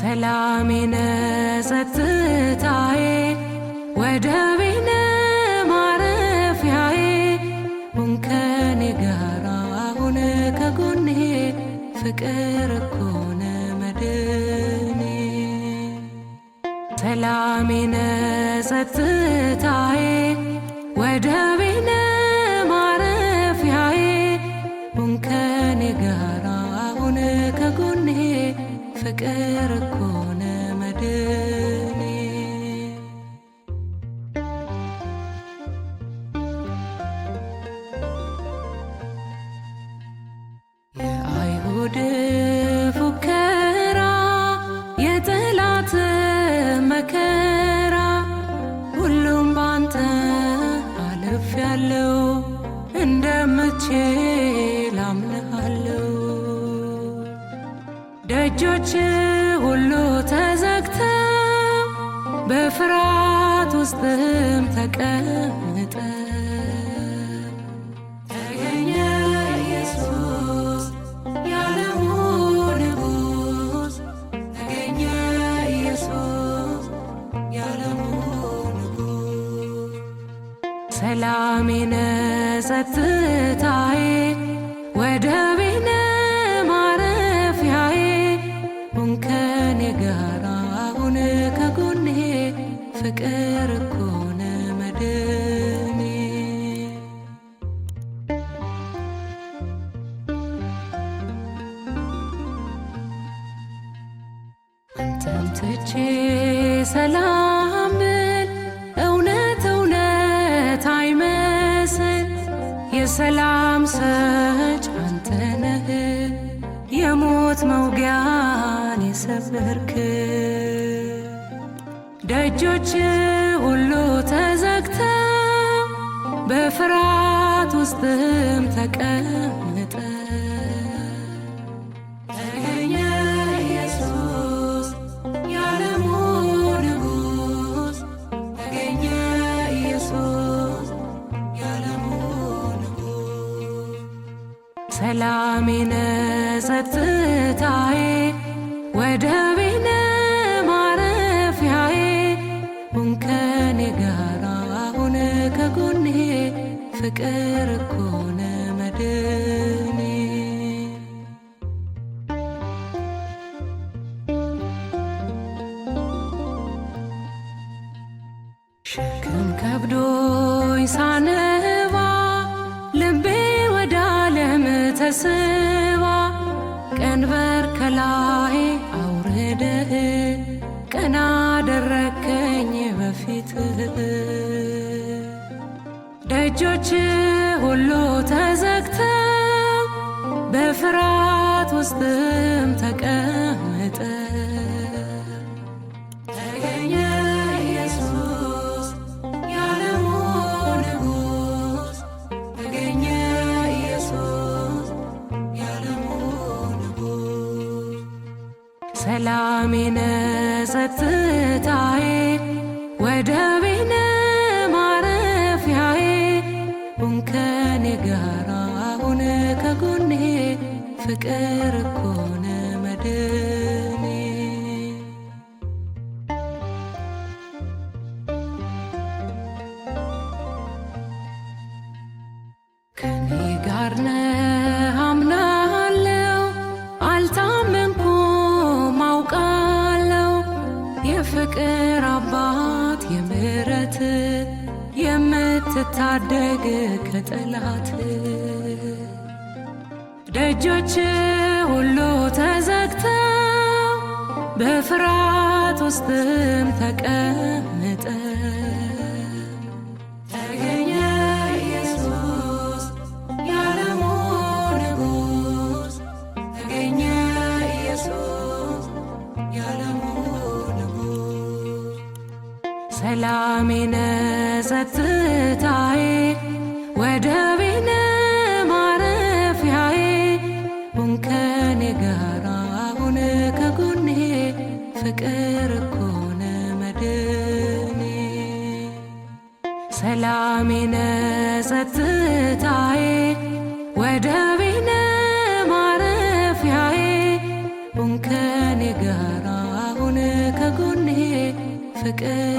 ሰላሜነ ጸጥታዬ ወደቤነ ማረፊያዬ ሁን ከኔ ጋራ ሁን ከጎኔ ፍቅር እኮ ነው መድኔ። ሰላሜነ ጸጥታዬ ወደቤነ ማረፊያዬ ሁን ከኔ ጋራ ሁን ከጎኔ ፍቅር እኮ ነው መድኔ። የአይሁድ ፉከራ የጠላት መከራ ሁሉም ባንተ አልፌያለሁ እንደምትችል አምንሃለሁ። ደጆች ሁሉ ተዘግተው በፍርሃት ውስጥም ተቀምጠ ተገኘ ኢየሱስ የዓለሙ ንጉሥ ተገኘ ኢየሱስ የዓለሙ ንጉሥ። ሰላሜነ ጸጥታዬ ወደቤነ ማረፊያዬ ሁን ከኔ ጋራ ሁን ከጎኔ ፍቅር እኮ ነው መድኔ። አንተን ትቼ ሰላም ብል እውነት እውነት አይመስል የሰላም ሰጭ አንተ ነህ የሞት መውጊያን የሰበርክ። ደጆች ሁሉ ተዘግተው በፍርሃት ውስጥም ተቀምጠ ተገኘ ኢየሱስ የዓለሙ ንጉሥ ተገኘ ኢየሱስ የዓለሙ ንጉሥ። ሰላሜነ ጸጥታዬ ወደቤነ ማረፊያዬ ሁን ከኔ ጋራ ሁን ከጎኔ ፍቅር እኮ ነው መድኔ። ሸክም ከብዶኝ ሳነባ ልቤ ወደ ዓለም ተስባ ቀንበር ከላይ አውርደህ ቀና አደረከኝ በፊትህ። ደጆች ሁሉ ተዘግተው በፍርሃት ውስጥም ተቀምጠ ተገኘ ኢየሱስ የዓለሙ ንጉሥ ተገኘ ኢየሱስ የዓለሙ ንጉሥ። ሰላሜነ ጸጥታዬ ወደቤነ ማረፊያዬ ሁን ከኔ ጋራ ሁን ከጎኔ ፍቅር እኮ ነው መድኔ። ከኔ ጋር ነህ አምናለሁ አልታመንኩም አውቃለሁ የፍቅር አባት የምሕረት የምትታደግ ከጠላት። ደጆች ሁሉ ተዘግተው በፍርሃት ውስጥም ተቀምጠ ተገኘ ኢየሱስ የዓለሙ ንጉሥ ተገኘ ኢየሱስ የዓለሙ ንጉሥ። ሰላሜነ ጸጥታዬ ወደቤነ ማረፊያዬ ሁን ከኔ ጋራ ሁን ከጎኔ ፍቅር እኮ ነው መድኔ። ሰላሜነ ጸጥታዬ ወደቤነ ማረፊያዬ ሁን ከኔ ጋራ ፍቅር